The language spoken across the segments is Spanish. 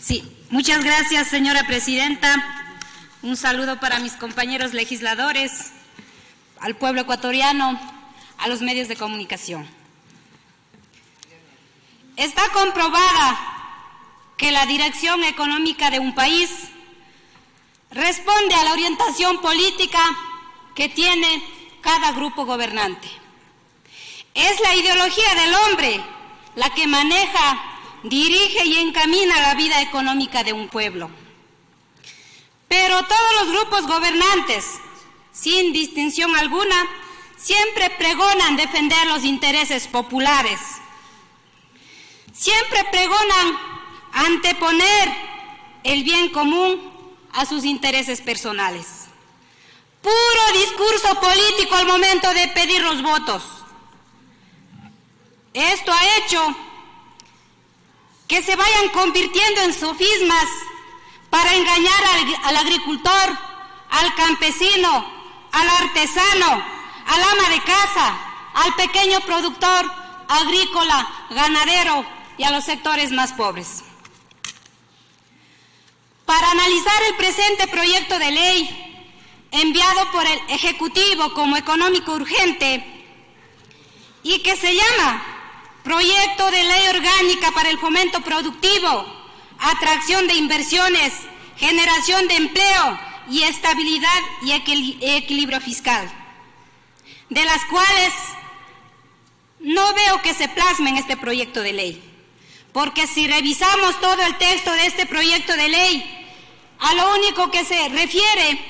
Sí, muchas gracias, señora presidenta. Un saludo para mis compañeros legisladores, al pueblo ecuatoriano, a los medios de comunicación. Está comprobada que la dirección económica de un país responde a la orientación política que tiene cada grupo gobernante. Es la ideología del hombre la que maneja, dirige y encamina la vida económica de un pueblo. Pero todos los grupos gobernantes, sin distinción alguna, siempre pregonan defender los intereses populares. Siempre pregonan anteponer el bien común a sus intereses personales. Puro discurso político al momento de pedir los votos. Esto ha hecho que se vayan convirtiendo en sofismas para engañar al agricultor, al campesino, al artesano, al ama de casa, al pequeño productor agrícola, ganadero y a los sectores más pobres. Para analizar el presente proyecto de ley enviado por el Ejecutivo como económico urgente y que se llama Proyecto de Ley Orgánica para el Fomento Productivo, Atracción de Inversiones, Generación de Empleo y Estabilidad y Equilibrio Fiscal, de las cuales no veo que se plasme en este proyecto de ley, porque si revisamos todo el texto de este proyecto de ley, a lo único que se refiere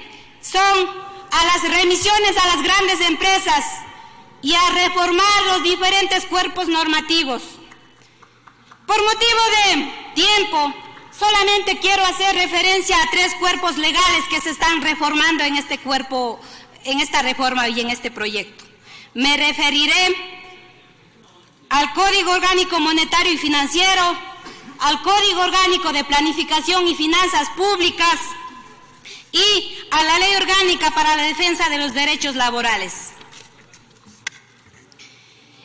son a las remisiones a las grandes empresas y a reformar los diferentes cuerpos normativos. Por motivo de tiempo, solamente quiero hacer referencia a 3 cuerpos legales que se están reformando en este cuerpo, en esta reforma y en este proyecto. Me referiré al Código Orgánico Monetario y Financiero, al Código Orgánico de Planificación y Finanzas Públicas y a la Ley Orgánica para la Defensa de los Derechos Laborales.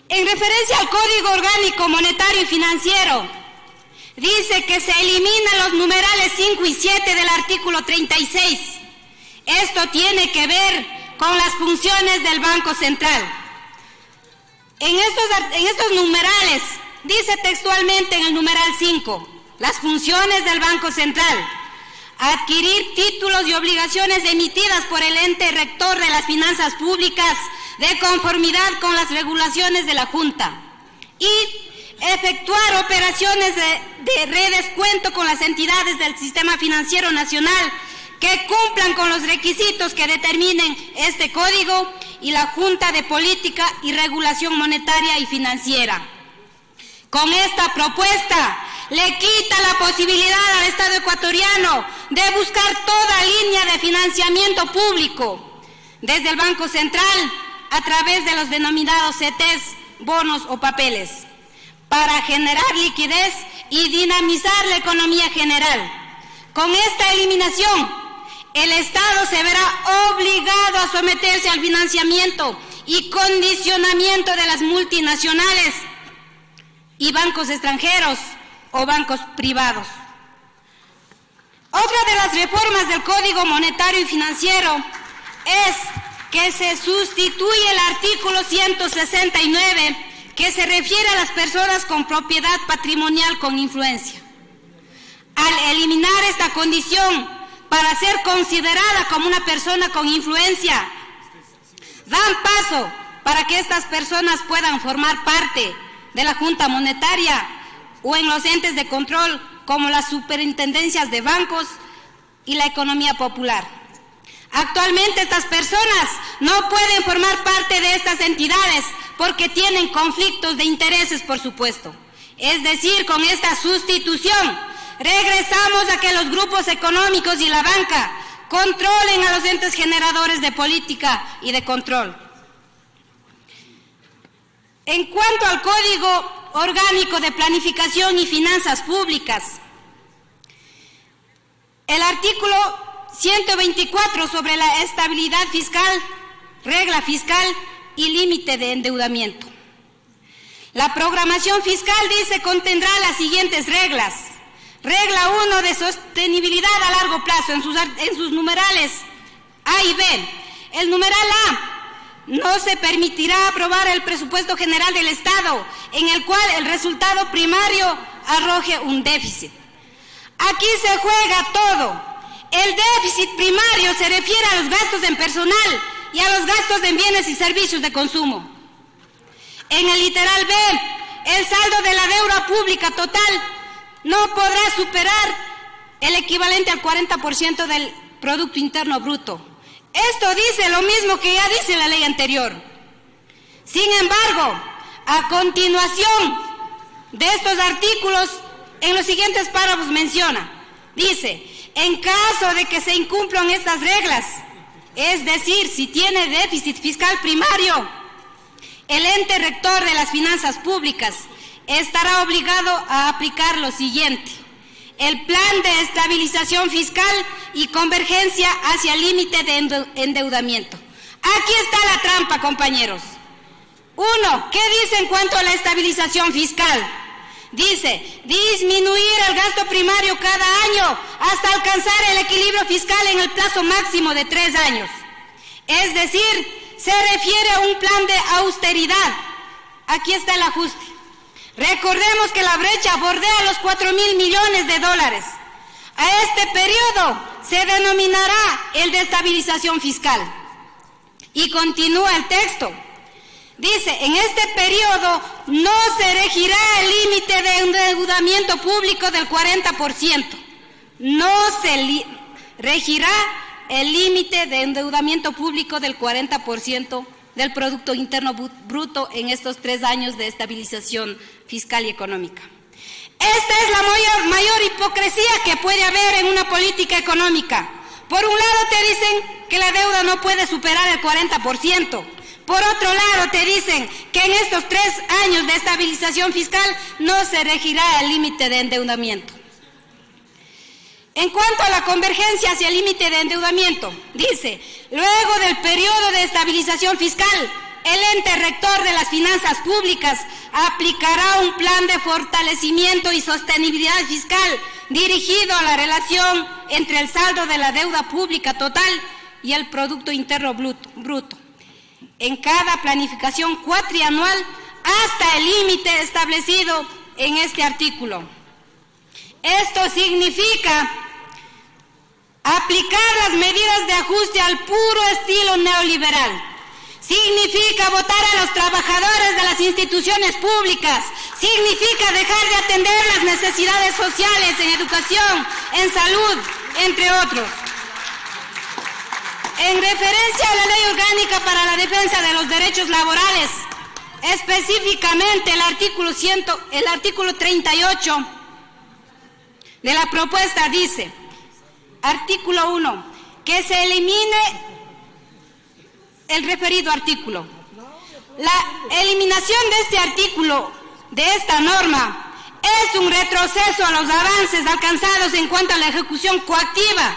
En referencia al Código Orgánico Monetario y Financiero, dice que se eliminan los numerales 5 y 7 del artículo 36. Esto tiene que ver con las funciones del Banco Central. En estos numerales, dice textualmente en el numeral 5, las funciones del Banco Central: adquirir títulos y obligaciones emitidas por el ente rector de las finanzas públicas de conformidad con las regulaciones de la Junta y efectuar operaciones de redescuento con las entidades del sistema financiero nacional que cumplan con los requisitos que determinen este código y la Junta de Política y Regulación Monetaria y Financiera. Con esta propuesta le quita la posibilidad al Estado ecuatoriano de buscar toda línea de financiamiento público desde el Banco Central a través de los denominados CETES, bonos o papeles, para generar liquidez y dinamizar la economía general. Con esta eliminación, el Estado se verá obligado a someterse al financiamiento y condicionamiento de las multinacionales y bancos extranjeros o bancos privados. Otra de las reformas del Código Monetario y Financiero es que se sustituye el artículo 169 que se refiere a las personas con propiedad patrimonial con influencia. Al eliminar esta condición para ser considerada como una persona con influencia, dan paso para que estas personas puedan formar parte de la Junta Monetaria o en los entes de control como las superintendencias de bancos y la economía popular. Actualmente estas personas no pueden formar parte de estas entidades porque tienen conflictos de intereses, por supuesto. Es decir, con esta sustitución regresamos a que los grupos económicos y la banca controlen a los entes generadores de política y de control. En cuanto al Código Orgánico de Planificación y Finanzas Públicas, el artículo 124 sobre la estabilidad fiscal, regla fiscal y límite de endeudamiento. La programación fiscal, dice, contendrá las siguientes reglas: Regla 1 de sostenibilidad a largo plazo, en sus numerales A y B. El numeral A: no se permitirá aprobar el presupuesto general del Estado en el cual el resultado primario arroje un déficit. Aquí se juega todo. El déficit primario se refiere a los gastos en personal y a los gastos en bienes y servicios de consumo. En el literal B, el saldo de la deuda pública total no podrá superar el equivalente al 40% del Producto Interno Bruto. Esto dice lo mismo que ya dice la ley anterior. Sin embargo, a continuación de estos artículos, en los siguientes párrafos menciona, dice: en caso de que se incumplan estas reglas, es decir, si tiene déficit fiscal primario, el ente rector de las finanzas públicas estará obligado a aplicar lo siguiente: el plan de estabilización fiscal y convergencia hacia el límite de endeudamiento. Aquí está la trampa, compañeros. 1. ¿Qué dice en cuanto a la estabilización fiscal? Dice: disminuir el gasto primario cada año hasta alcanzar el equilibrio fiscal en el plazo máximo de 3 años. Es decir, se refiere a un plan de austeridad. Aquí está el ajuste. Recordemos que la brecha bordea los 4.000 millones de dólares. A este periodo se denominará el de estabilización fiscal. Y continúa el texto. Dice: en este periodo no se regirá el límite de endeudamiento público del 40%. No se regirá el límite de endeudamiento público del 40% del Producto Interno Bruto en estos 3 años de estabilización fiscal y económica. Esta es la mayor hipocresía que puede haber en una política económica. Por un lado te dicen que la deuda no puede superar el 40%. Por otro lado te dicen que en estos 3 años de estabilización fiscal no se regirá el límite de endeudamiento. En cuanto a la convergencia hacia el límite de endeudamiento, dice: luego del periodo de estabilización fiscal, el ente rector de las finanzas públicas aplicará un plan de fortalecimiento y sostenibilidad fiscal dirigido a la relación entre el saldo de la deuda pública total y el Producto Interno Bruto, en cada planificación cuatrianual hasta el límite establecido en este artículo. Esto significa aplicar las medidas de ajuste al puro estilo neoliberal. Significa votar a los trabajadores de las instituciones públicas. Significa dejar de atender las necesidades sociales en educación, en salud, entre otros. En referencia a la Ley Orgánica para la Defensa de los Derechos Laborales, específicamente el artículo 38 de la propuesta dice: artículo 1, que se elimine el referido artículo. La eliminación de este artículo, de esta norma, es un retroceso a los avances alcanzados en cuanto a la ejecución coactiva.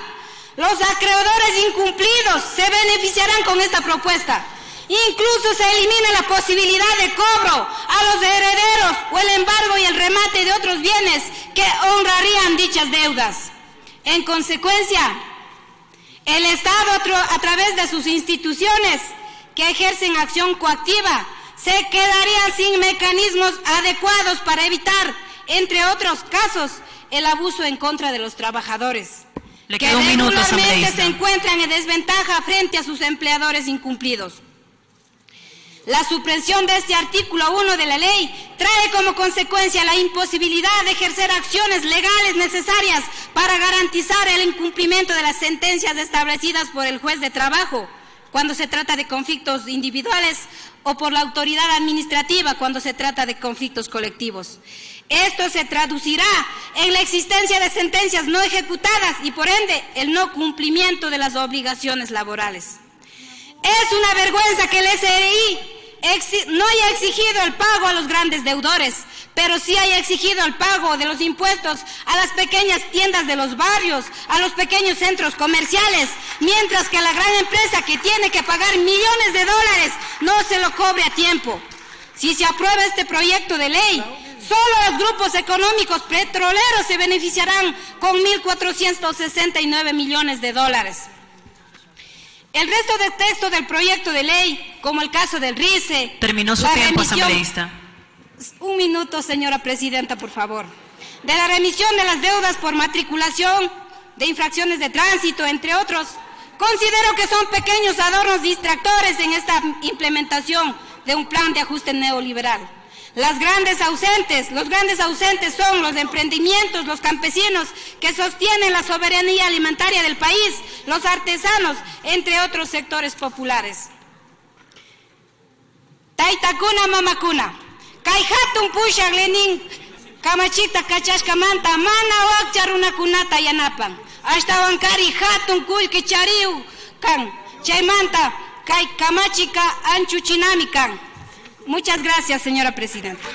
Los acreedores incumplidos se beneficiarán con esta propuesta. Incluso se elimina la posibilidad de cobro a los herederos o el embargo y el remate de otros bienes que honrarían dichas deudas. En consecuencia, el Estado, a través de sus instituciones que ejercen acción coactiva, se quedaría sin mecanismos adecuados para evitar, entre otros casos, el abuso en contra de los trabajadores, que regularmente se encuentran en desventaja frente a sus empleadores incumplidos. La supresión de este artículo 1 de la ley trae como consecuencia la imposibilidad de ejercer acciones legales necesarias para garantizar el incumplimiento de las sentencias establecidas por el juez de trabajo cuando se trata de conflictos individuales o por la autoridad administrativa cuando se trata de conflictos colectivos. Esto se traducirá en la existencia de sentencias no ejecutadas y por ende el no cumplimiento de las obligaciones laborales. Es una vergüenza que el SRI no haya exigido el pago a los grandes deudores, pero sí haya exigido el pago de los impuestos a las pequeñas tiendas de los barrios, a los pequeños centros comerciales, mientras que la gran empresa que tiene que pagar millones de dólares no se lo cobre a tiempo. Si se aprueba este proyecto de ley, Solo los grupos económicos petroleros se beneficiarán con 1.469 millones de dólares. El resto de texto del proyecto de ley, como el caso del RICE... Terminó su tiempo, asambleísta. Un minuto, señora presidenta, por favor. De la remisión de las deudas por matriculación de infracciones de tránsito, entre otros, considero que son pequeños adornos distractores en esta implementación de un plan de ajuste neoliberal. Los grandes ausentes son los emprendimientos, los campesinos que sostienen la soberanía alimentaria del país, los artesanos, entre otros sectores populares. Taitakuna mamakuna, kay hatun pushak lenin kamachita kachashkamanta mana wakcha runakunata yanapan. Ashtawankari hatun kullki chariu kan, chaymanta kay kamachika anchuchinami kan. Muchas gracias, señora presidenta.